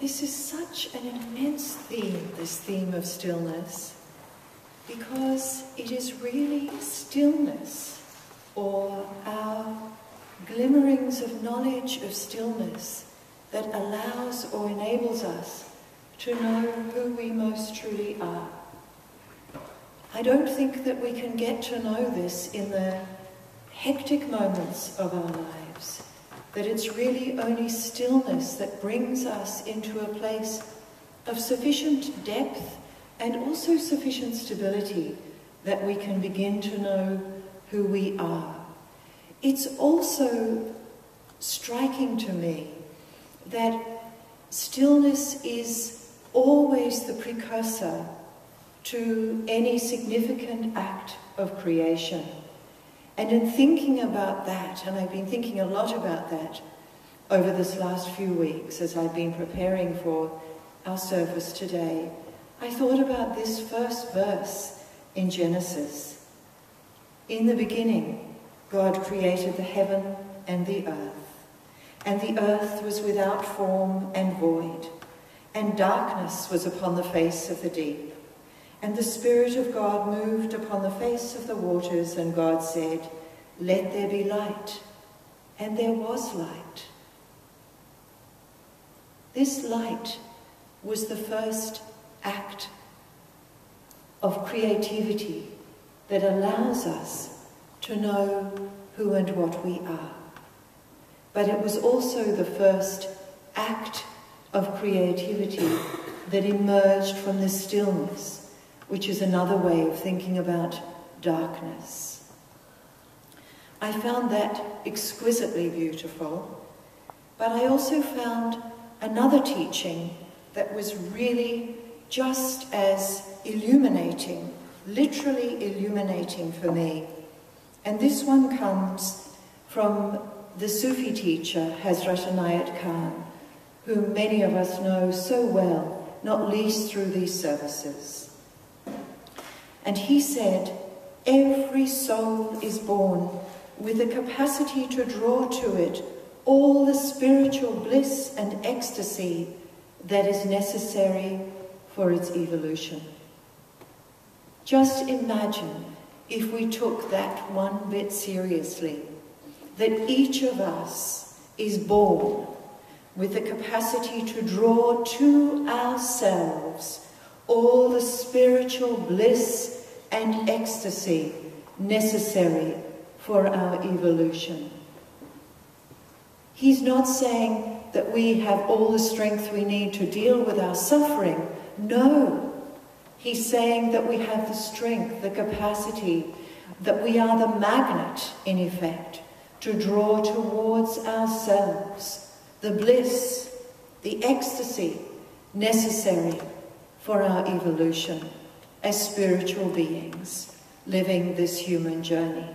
This is such an immense theme, this theme of stillness, because it is really stillness, or our glimmerings of knowledge of stillness, that allows or enables us to know who we most truly are. I don't think that we can get to know this in the hectic moments of our lives, that it's really only stillness that brings us into a place of sufficient depth and also sufficient stability that we can begin to know who we are. It's also striking to me that stillness is always the precursor to any significant act of creation. And in thinking about that, and I've been thinking a lot about that over this last few weeks as I've been preparing for our service today, I thought about this first verse in Genesis. In the beginning, God created the heaven and the earth was without form and void, and darkness was upon the face of the deep. And the Spirit of God moved upon the face of the waters, and God said, "Let there be light." And there was light. This light was the first act of creativity that allows us to know who and what we are. But it was also the first act of creativity that emerged from this stillness, which is another way of thinking about darkness. I found that exquisitely beautiful, but I also found another teaching that was really just as illuminating, literally illuminating for me. And this one comes from the Sufi teacher, Hazrat Inayat Khan, whom many of us know so well, not least through these services. And he said, every soul is born with the capacity to draw to it all the spiritual bliss and ecstasy that is necessary for its evolution. Just imagine if we took that one bit seriously, that each of us is born with the capacity to draw to ourselves all the spiritual bliss and ecstasy necessary for our evolution. He's not saying that we have all the strength we need to deal with our suffering. No. He's saying that we have the strength, the capacity, that we are the magnet, in effect, to draw towards ourselves the bliss, the ecstasy necessary for our evolution as spiritual beings living this human journey.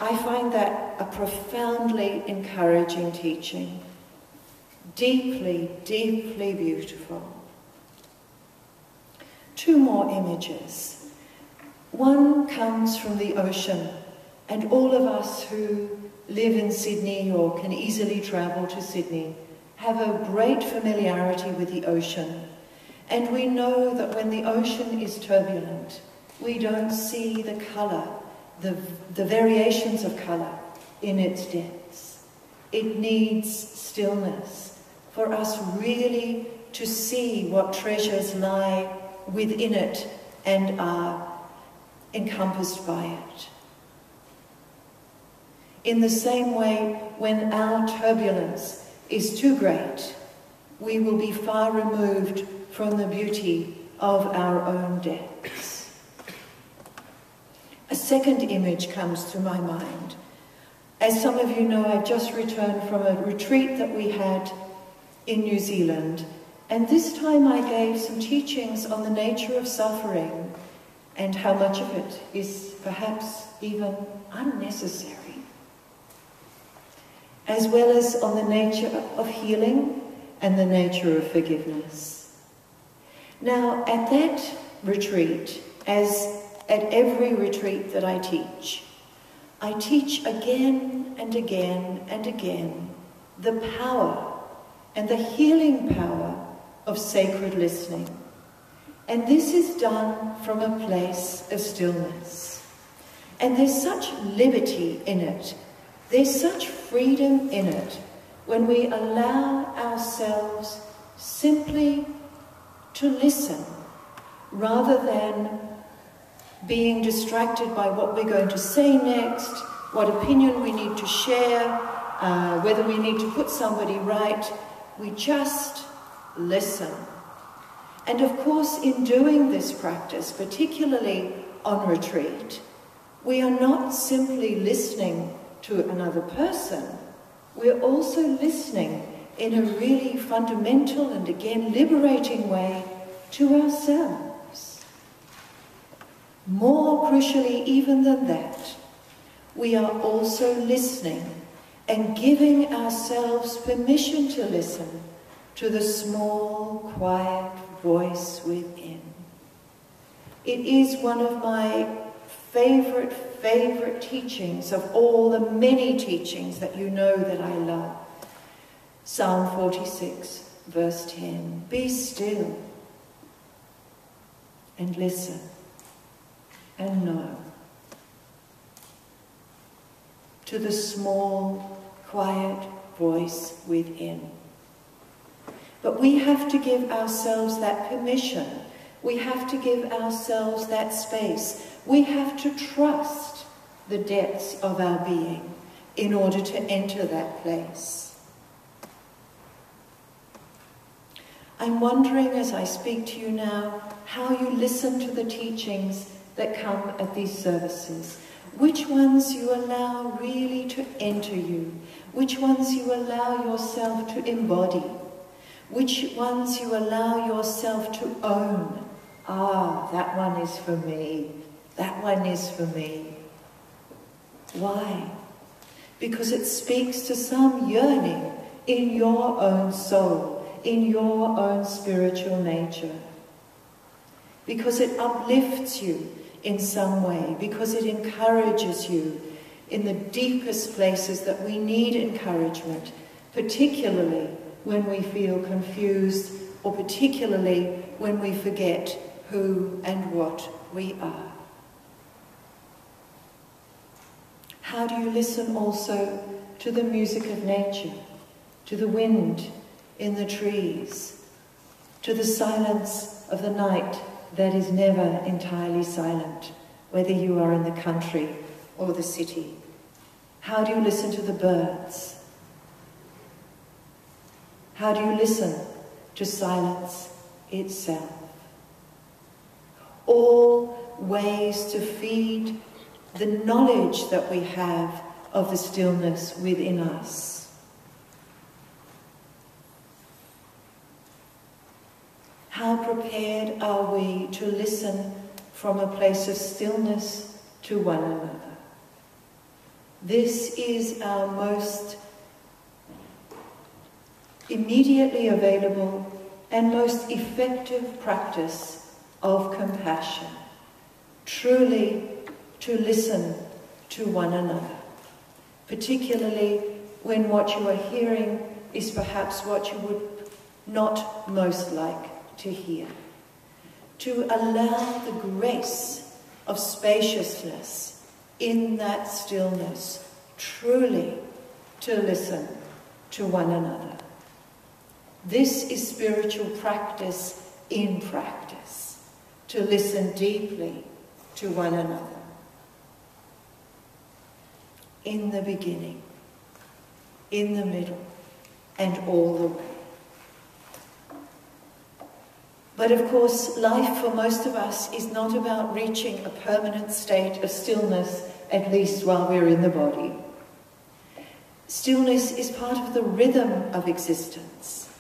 I find that a profoundly encouraging teaching, deeply, deeply beautiful. Two more images. One comes from the ocean, and all of us who live in Sydney or can easily travel to Sydney have a great familiarity with the ocean. And we know that when the ocean is turbulent, we don't see the colour, the variations of colour in its depths. It needs stillness for us really to see what treasures lie within it and are encompassed by it. In the same way, when our turbulence is too great, we will be far removed from the beauty of our own depths. A second image comes to my mind. As some of you know, I've just returned from a retreat that we had in New Zealand, and this time I gave some teachings on the nature of suffering and how much of it is perhaps even unnecessary, as well as on the nature of healing and the nature of forgiveness. Now, at that retreat, as at every retreat that I teach again and again and again the power and the healing power of sacred listening. And this is done from a place of stillness. And there's such liberty in it. There's such freedom in it when we allow ourselves simply to listen rather than being distracted by what we're going to say next, what opinion we need to share, whether we need to put somebody right. We just listen. And of course, in doing this practice, particularly on retreat, we are not simply listening to another person. We're also listening in a really fundamental and again liberating way to ourselves. More crucially even than that, we are also listening and giving ourselves permission to listen to the small, quiet voice within. It is one of my favorite teachings of all the many teachings that you know that I love. Psalm 46, verse 10. Be still and listen and know to the small, quiet voice within. But we have to give ourselves that permission. We have to give ourselves that space. We have to trust the depths of our being in order to enter that place. I'm wondering as I speak to you now how you listen to the teachings that come at these services. Which ones you allow really to enter you. Which ones you allow yourself to embody. Which ones you allow yourself to own. Ah, that one is for me. That one is for me. Why? Because it speaks to some yearning in your own soul, in your own spiritual nature. Because it uplifts you in some way, because it encourages you in the deepest places that we need encouragement, particularly when we feel confused, or particularly when we forget who and what we are. How do you listen also to the music of nature, to the wind in the trees, to the silence of the night that is never entirely silent, whether you are in the country or the city? How do you listen to the birds? How do you listen to silence itself? All ways to feed the knowledge that we have of the stillness within us. How prepared are we to listen from a place of stillness to one another? This is our most immediately available and most effective practice of compassion. Truly to listen to one another, particularly when what you are hearing is perhaps what you would not most like to hear. To allow the grace of spaciousness in that stillness, truly to listen to one another. This is spiritual practice in practice, to listen deeply to one another. In the beginning, in the middle, and all the way. But of course, life for most of us is not about reaching a permanent state of stillness, at least while we're in the body. Stillness is part of the rhythm of existence.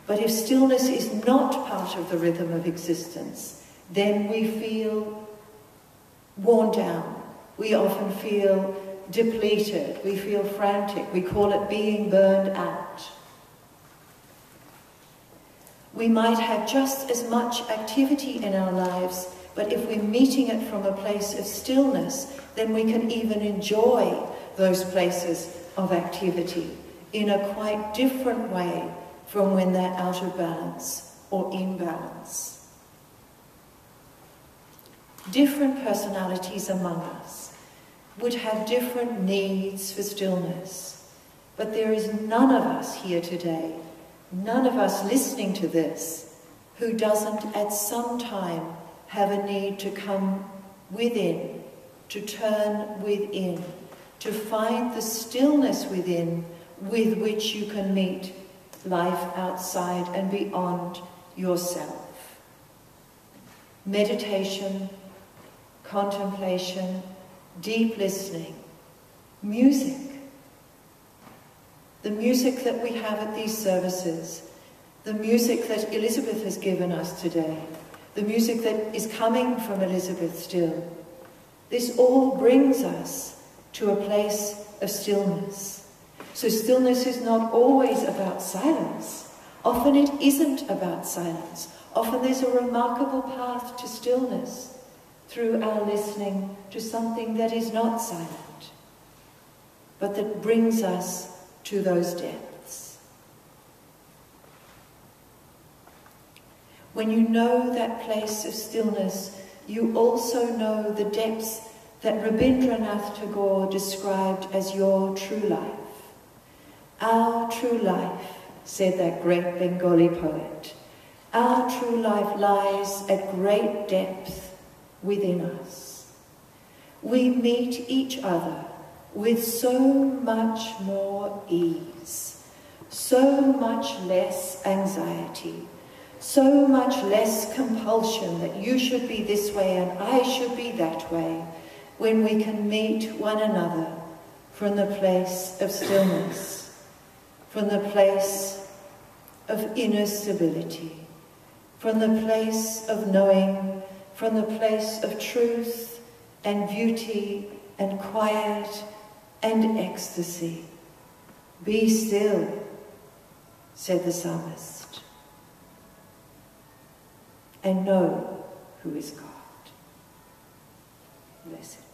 But if stillness is not part of the rhythm of existence, then we feel worn down. We often feel depleted. We feel frantic. We call it being burned out. We might have just as much activity in our lives, but if we're meeting it from a place of stillness, then we can even enjoy those places of activity in a quite different way from when they're out of balance or imbalance. Different personalities among us would have different needs for stillness, but there is none of us here today, none of us listening to this, who doesn't at some time have a need to come within, to turn within, to find the stillness within with which you can meet life outside and beyond yourself. Meditation, contemplation, deep listening, music. The music that we have at these services, the music that Elizabeth has given us today, the music that is coming from Elizabeth still. This all brings us to a place of stillness. So stillness is not always about silence. Often it isn't about silence. Often there's a remarkable path to stillness through our listening to something that is not silent, but that brings us to those depths. When you know that place of stillness, you also know the depths that Rabindranath Tagore described as your true life. Our true life, said that great Bengali poet, our true life lies at great depth within us. We meet each other with so much more ease, so much less anxiety, so much less compulsion that you should be this way and I should be that way, when we can meet one another from the place of stillness, from the place of inner stability, from the place of knowing, from the place of truth and beauty and quiet and ecstasy. Be still, said the psalmist, and know who is God. Blessed.